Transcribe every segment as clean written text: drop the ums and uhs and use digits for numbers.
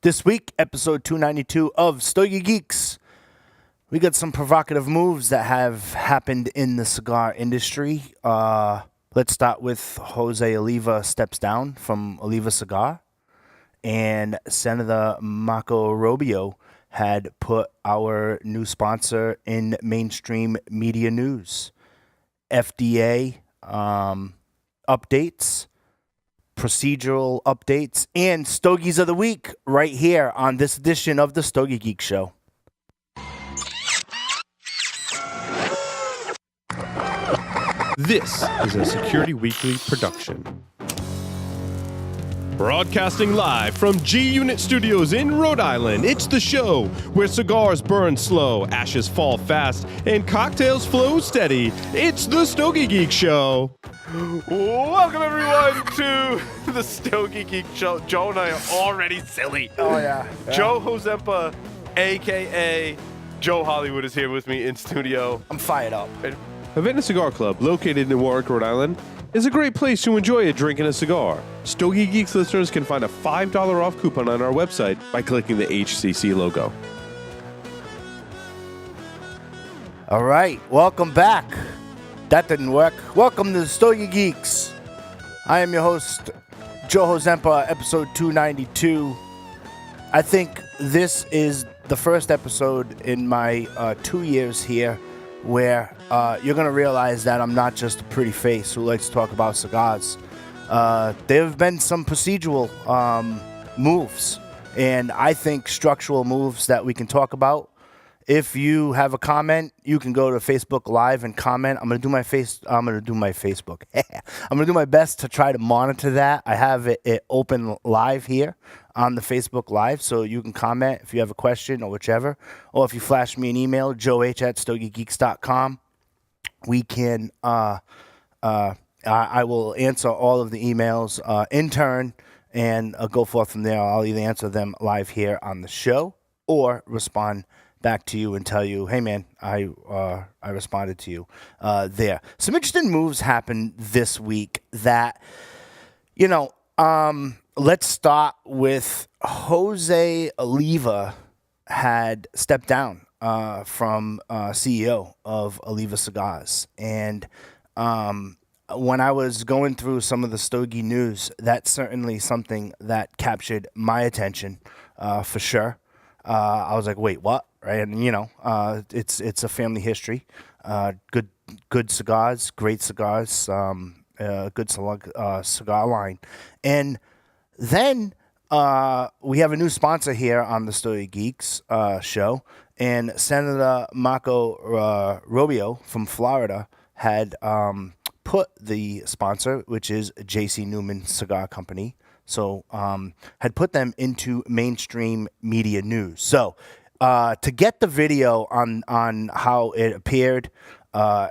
This week, episode 292 of Stogie Geeks. We got some provocative moves that have happened in the cigar industry. Let's start with Jose Oliva steps down from Oliva Cigar. And Senator Marco Rubio had put our new sponsor in mainstream media news. FDA updates, procedural updates, and Stogies of the Week right here on this edition of the Stogie Geek Show. This is a Security Weekly production. Broadcasting live from G-Unit Studios in Rhode Island, it's the show where cigars burn slow, ashes fall fast, and cocktails flow steady. It's the Stogie Geek Show. Welcome, everyone, to the Stogie Geek Show. Joe and I are already silly. Oh, yeah. Joe Hozempa, a.k.a. Joe Hollywood, is here with me in studio. I'm fired up. Havana Cigar Club, located in Warwick, Rhode Island, is a great place to enjoy a drink and a cigar. Stogie Geeks listeners can find a $5 off coupon on our website by clicking the HCC logo. All right, welcome back. That didn't work. Welcome to the Stogie Geeks. I am your host, Joe Hozempa, episode 292. I think this is the first episode in my 2 years here where you're going to realize that I'm not just a pretty face who likes to talk about cigars. There have been some procedural moves, and I think structural moves that we can talk about. If you have a comment, you can go to Facebook Live and comment. I'm going to do my Facebook. I'm going to do my best to try to monitor that. I have it open live here on the Facebook Live, so you can comment if you have a question or whichever. Or if you flash me an email, joeh@stogiegeeks.com. We can, I will answer all of the emails in turn and go forth from there. I'll either answer them live here on the show or respond back to you and tell you, hey man, I responded to you there. Some interesting moves happened this week that, let's start with Jose Oliva had stepped down from CEO of Oliva Cigars. And when I was going through some of the Stogie news, that's certainly something that captured my attention for sure. I was like, wait, what? Right, and it's a family history. Good cigars, great cigars, good cigar line, and then we have a new sponsor here on the Stogie Geeks show, and Senator Marco Rubio from Florida had put the sponsor, which is J.C. Newman Cigar Company, so had put them into mainstream media news. So. To get the video on how it appeared on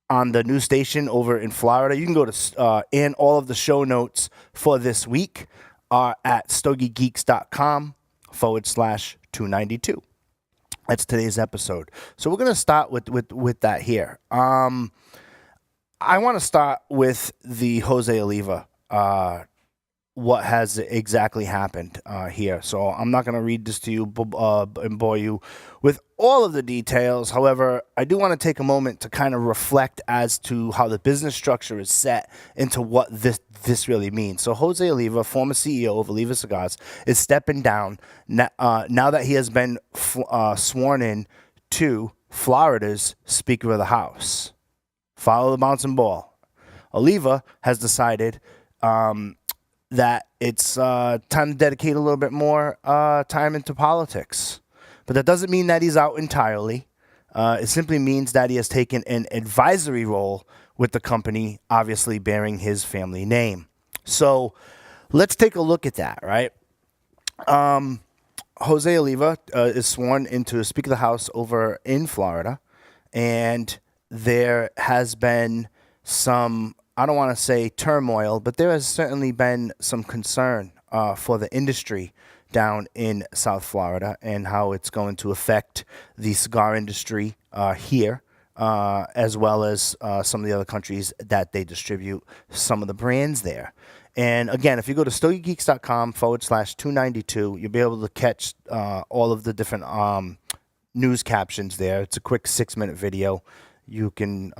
the news station over in Florida, you can go to and all of the show notes for this week are at stogiegeeks.com/292. That's today's episode. So we're going to start with that here. I want to start with the Jose Oliva what has exactly happened here. So I'm not going to read this to you and bore you with all of the details. However, I do want to take a moment to kind of reflect as to how the business structure is set into what this really means. So Jose Oliva, former CEO of Oliva Cigars, is stepping down now that he has been sworn in to Florida's Speaker of the House. Follow the bouncing ball. Oliva has decided that it's time to dedicate a little bit more time into politics. But that doesn't mean that he's out entirely. It simply means that he has taken an advisory role with the company, obviously bearing his family name. So let's take a look at that, right? Jose Oliva is sworn into Speaker of the House over in Florida, and there has been some, I don't want to say turmoil, but there has certainly been some concern for the industry down in South Florida and how it's going to affect the cigar industry here, as well as some of the other countries that they distribute some of the brands there. And again, if you go to stogiegeeks.com/292, you'll be able to catch all of the different news captions there. It's a quick 6-minute video. You can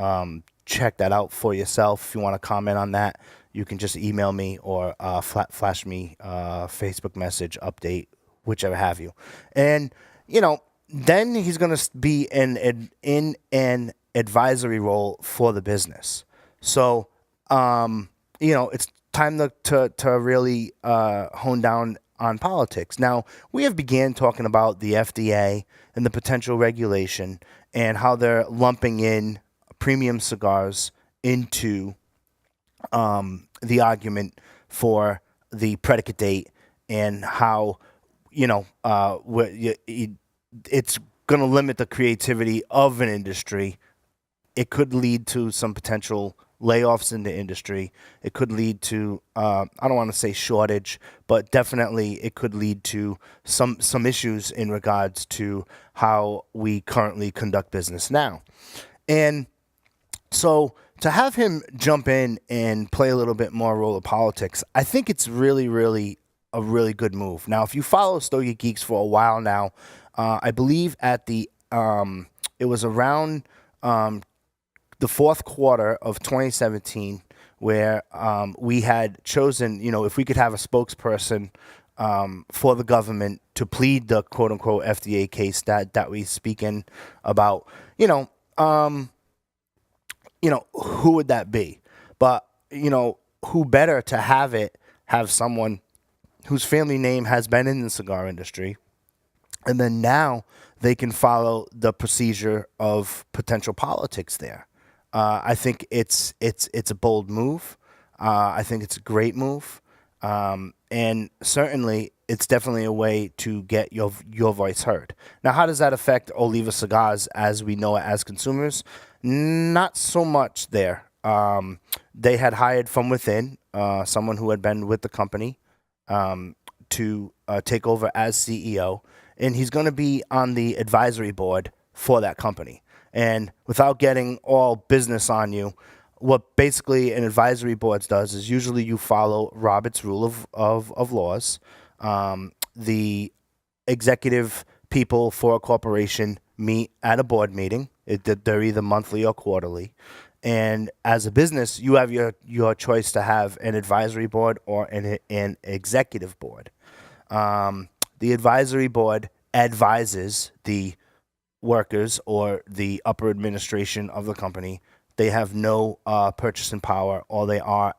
check that out for yourself. If you want to comment on that, you can just email me or flash me Facebook message update, whichever have you. And, then he's going to be in an advisory role for the business. So, it's time to really hone down on politics. Now, we have began talking about the FDA and the potential regulation and how they're lumping in premium cigars into the argument for the predicate date, and how, it's going to limit the creativity of an industry. It could lead to some potential layoffs in the industry. It could lead to, I don't want to say shortage, but definitely it could lead to some issues in regards to how we currently conduct business now. And so to have him jump in and play a little bit more role of politics, I think it's really, really a really good move. Now, if you follow Stogie Geeks for a while now, I believe at the it was around the fourth quarter of 2017 where we had chosen, if we could have a spokesperson for the government to plead the quote-unquote FDA case that we speaking about, who would that be? But, who better to have someone whose family name has been in the cigar industry, and then now they can follow the procedure of potential politics there. I think it's a bold move. I think it's a great move. And certainly it's definitely a way to get your voice heard. Now, how does that affect Oliva Cigars as we know it as consumers? Not so much there. They had hired from within someone who had been with the company to take over as CEO, and he's going to be on the advisory board for that company. And without getting all business on you, what basically an advisory board does is usually you follow Robert's Rule of Laws. The executive people for a corporation meet at a board meeting. They're either monthly or quarterly. And as a business, you have your choice to have an advisory board or an executive board. The advisory board advises the workers or the upper administration of the company. They have no purchasing power. All they are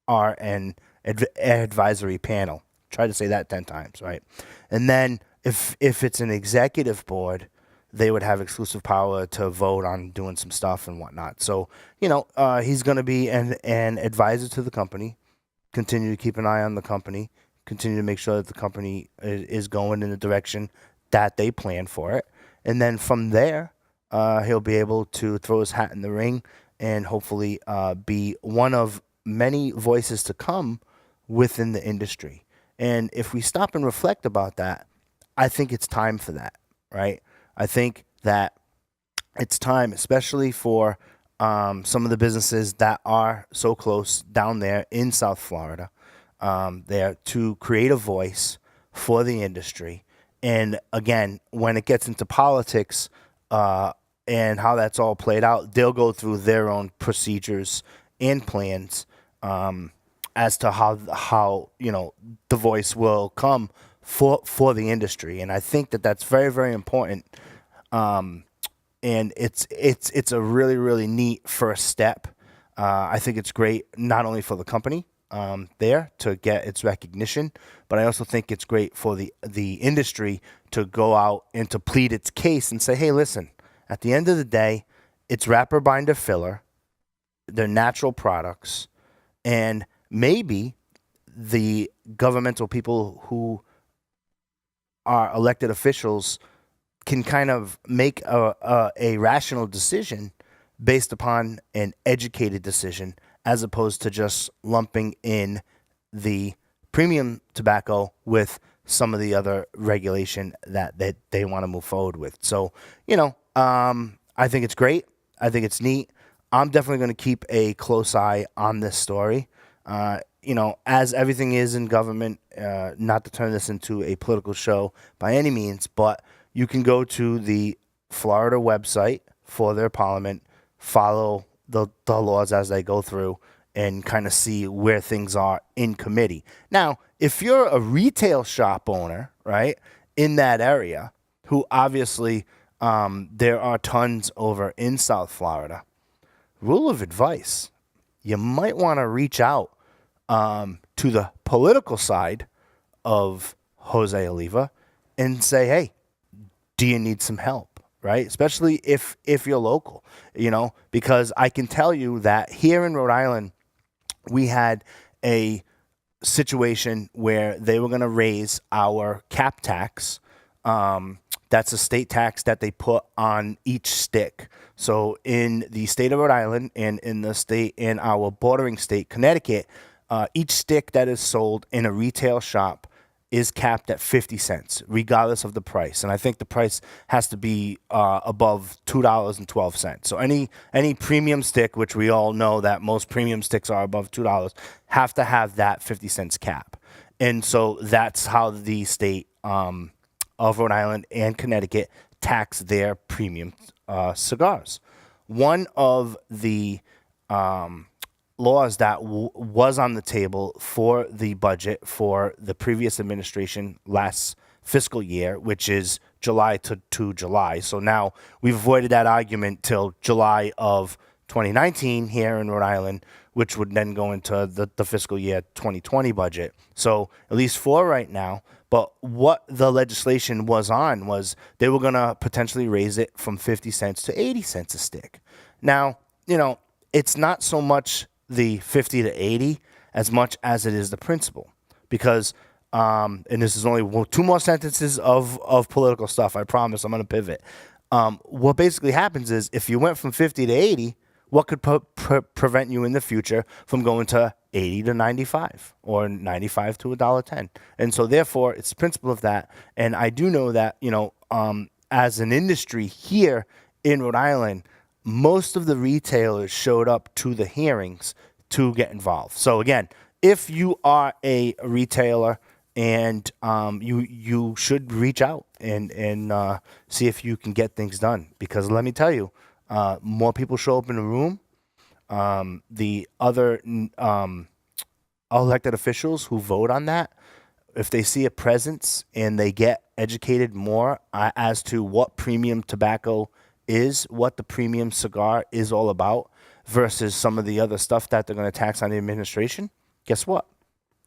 an advisory panel. Try to say that 10 times, right? And then if it's an executive board, they would have exclusive power to vote on doing some stuff and whatnot. So, he's going to be an advisor to the company, continue to keep an eye on the company, continue to make sure that the company is going in the direction that they plan for it. And then from there, he'll be able to throw his hat in the ring and hopefully be one of many voices to come within the industry. And if we stop and reflect about that, I think it's time for that, right? I think that it's time, especially for some of the businesses that are so close down there in South Florida, there to create a voice for the industry. And again, when it gets into politics and how that's all played out, they'll go through their own procedures and plans as to how the voice will come for the industry. And I think that that's very, very important. And it's a really, really neat first step. I think it's great not only for the company there to get its recognition, but I also think it's great for the industry to go out and to plead its case and say, hey, listen, at the end of the day, it's wrapper, binder, filler. They're natural products. And maybe the governmental people who are elected officials can kind of make a rational decision based upon an educated decision, as opposed to just lumping in the premium tobacco with some of the other regulation that they want to move forward with. So, I think it's great. I think it's neat. I'm definitely going to keep a close eye on this story. as everything is in government, not to turn this into a political show by any means, but you can go to the Florida website for their parliament, follow the laws as they go through, and kind of see where things are in committee. Now, if you're a retail shop owner, right, in that area, who obviously there are tons over in South Florida, rule of advice, you might want to reach out to the political side of Jose Oliva and say, hey, do you need some help, right? Especially if you're local, because I can tell you that here in Rhode Island, we had a situation where they were going to raise our cap tax. That's a state tax that they put on each stick. So in the state of Rhode Island and in our bordering state, Connecticut, each stick that is sold in a retail shop is capped at 50 cents, regardless of the price. And I think the price has to be above $2.12. So any premium stick, which we all know that most premium sticks are above $2, have to have that 50 cents cap. And so that's how the state of Rhode Island and Connecticut tax their premium cigars. One of the laws that was on the table for the budget for the previous administration last fiscal year, which is July to July. So now we've avoided that argument till July of 2019 here in Rhode Island, which would then go into the fiscal year 2020 budget. So at least for right now. But what the legislation was they were going to potentially raise it from 50 cents to 80 cents a stick. Now, it's not so much the 50 to 80 as much as it is the principle. Because, and this is only two more sentences of political stuff, I promise, I'm going to pivot. What basically happens is if you went from 50 to 80, what could prevent you in the future from going to 80 to 95 or 95 to $1.10? And so therefore, it's the principle of that. And I do know that, as an industry here in Rhode Island, most of the retailers showed up to the hearings to get involved. So again, if you are a retailer and you should reach out and see if you can get things done. Because let me tell you, more people show up in the room. The other elected officials who vote on that, if they see a presence and they get educated more as to what premium tobacco is, what the premium cigar is all about, versus some of the other stuff that they're going to tax on the administration, guess what?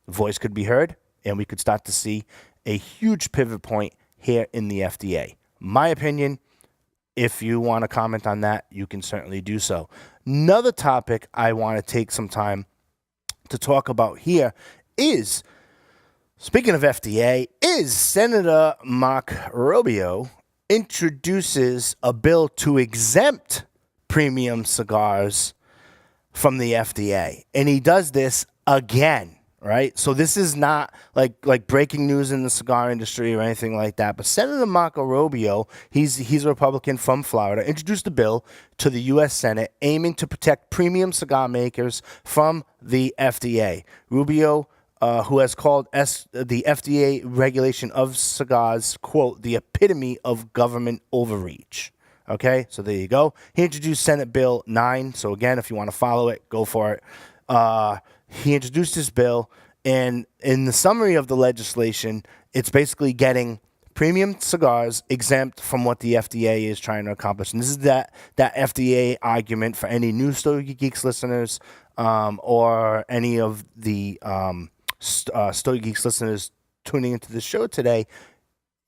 Voice could be heard, and we could start to see a huge pivot point here in the FDA. My opinion, if you want to comment on that, you can certainly do so. Another topic I want to take some time to talk about here is, speaking of FDA, is Senator Marco Rubio introduces a bill to exempt premium cigars from the FDA. And he does this again, right? So this is not like breaking news in the cigar industry or anything like that. But Senator Marco Rubio, he's a Republican from Florida, introduced a bill to the U.S. Senate aiming to protect premium cigar makers from the FDA. Rubio, who has called the FDA regulation of cigars, quote, the epitome of government overreach. Okay, so there you go. He introduced Senate Bill 9. So again, if you want to follow it, go for it. He introduced this bill, and in the summary of the legislation, it's basically getting premium cigars exempt from what the FDA is trying to accomplish. And this is that FDA argument for any new Stogie Geeks listeners or any of the Stogie Geeks listeners tuning into the show today.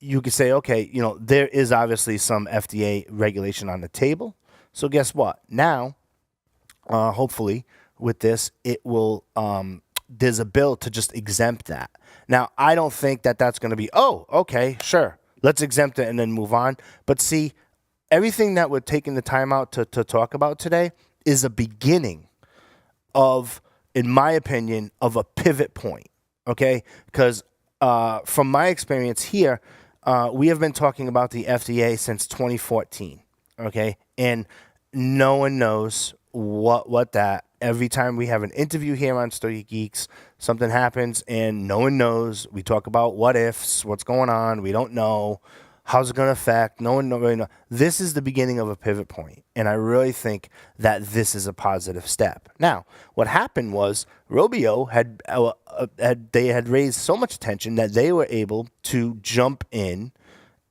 You could say, okay, there is obviously some FDA regulation on the table. So guess what? Now, hopefully, with this, it will. There's a bill to just exempt that. Now, I don't think that that's going to be, oh, okay, sure, let's exempt it and then move on. But see, everything that we're taking the time out to talk about today is a beginning of, in my opinion, of a pivot point, okay? Because from my experience here, we have been talking about the FDA since 2014, okay? And no one knows what that every time we have an interview here on Stogie Geeks, something happens and no one knows. We talk about what ifs, what's going on. We don't know. How's it going to affect? No one really knows. This is the beginning of a pivot point, and I really think that this is a positive step. Now, what happened was Rubio had raised so much attention that they were able to jump in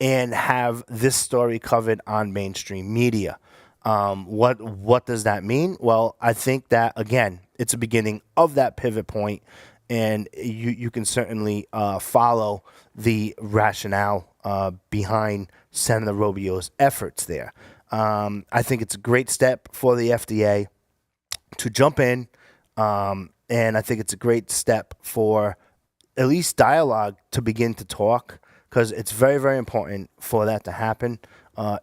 and have this story covered on mainstream media. What does that mean? Well, I think that, again, it's a beginning of that pivot point, and you can certainly follow the rationale behind Senator Rubio's efforts there. I think it's a great step for the FDA to jump in, and I think it's a great step for at least dialogue to begin to talk, because it's very, very important for that to happen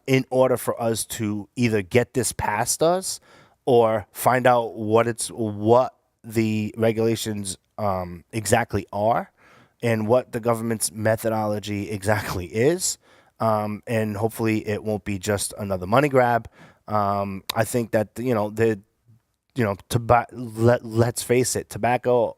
in order for us to either get this past us or find out what the regulations exactly are and what the government's methodology exactly is. And hopefully it won't be just another money grab. I think that, let's face it, tobacco,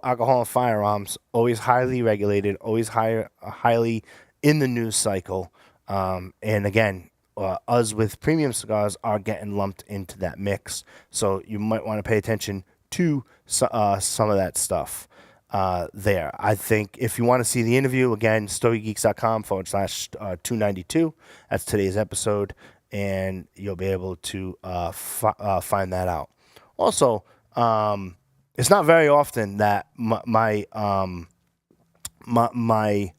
alcohol, and firearms, always highly regulated, always highly in the news cycle. And again, us with premium cigars are getting lumped into that mix. So you might want to pay attention to some of that stuff there. I think if you want to see the interview, again, stogiegeeks.com/292. That's today's episode, and you'll be able to find that out. Also, it's not very often that my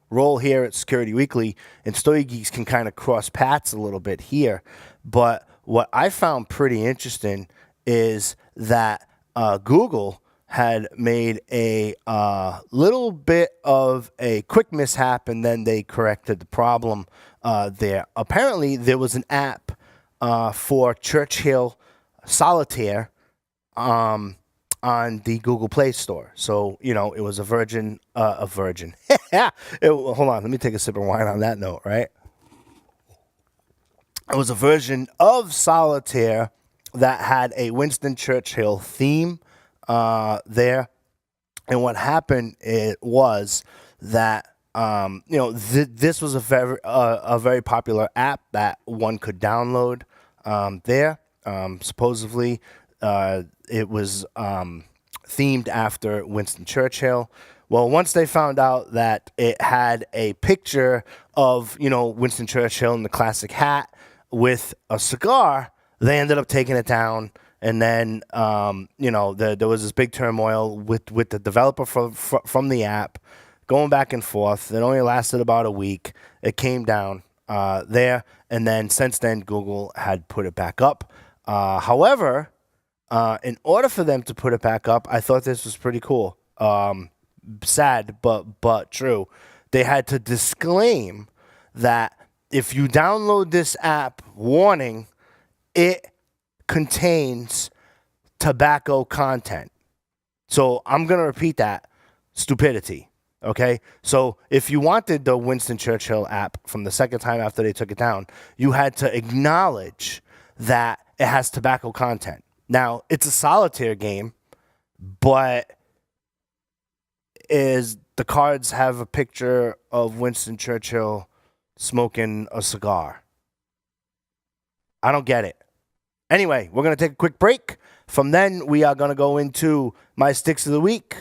role here at Security Weekly and Stogie Geeks can kind of cross paths a little bit here. But what I found pretty interesting is that Google had made a little bit of a quick mishap, and then they corrected the problem there. Apparently, there was an app for Churchill Solitaire on the Google Play Store. So, it was a virgin. Hold on, let me take a sip of wine on that note, right? It was a version of Solitaire that had a Winston Churchill theme there. And what happened was that, this was a very popular app that one could download there. Supposedly, it was themed after Winston Churchill. Well, once they found out that it had a picture of, Winston Churchill in the classic hat with a cigar, they ended up taking it down. And then, there was this big turmoil with the developer from the app going back and forth. It only lasted about a week. It came down there. And then since then, Google had put it back up. However, in order for them to put it back up, I thought this was pretty cool. Sad, but true. They had to disclaim that if you download this app, warning, it contains tobacco content. So I'm going to repeat that. Stupidity. Okay? So if you wanted the Winston Churchill app from the second time after they took it down, you had to acknowledge that it has tobacco content. Now, it's a solitaire game, but the cards have a picture of Winston Churchill smoking a cigar. I don't get it. Anyway, we're going to take a quick break. From then, we are going to go into my Sticks of the Week.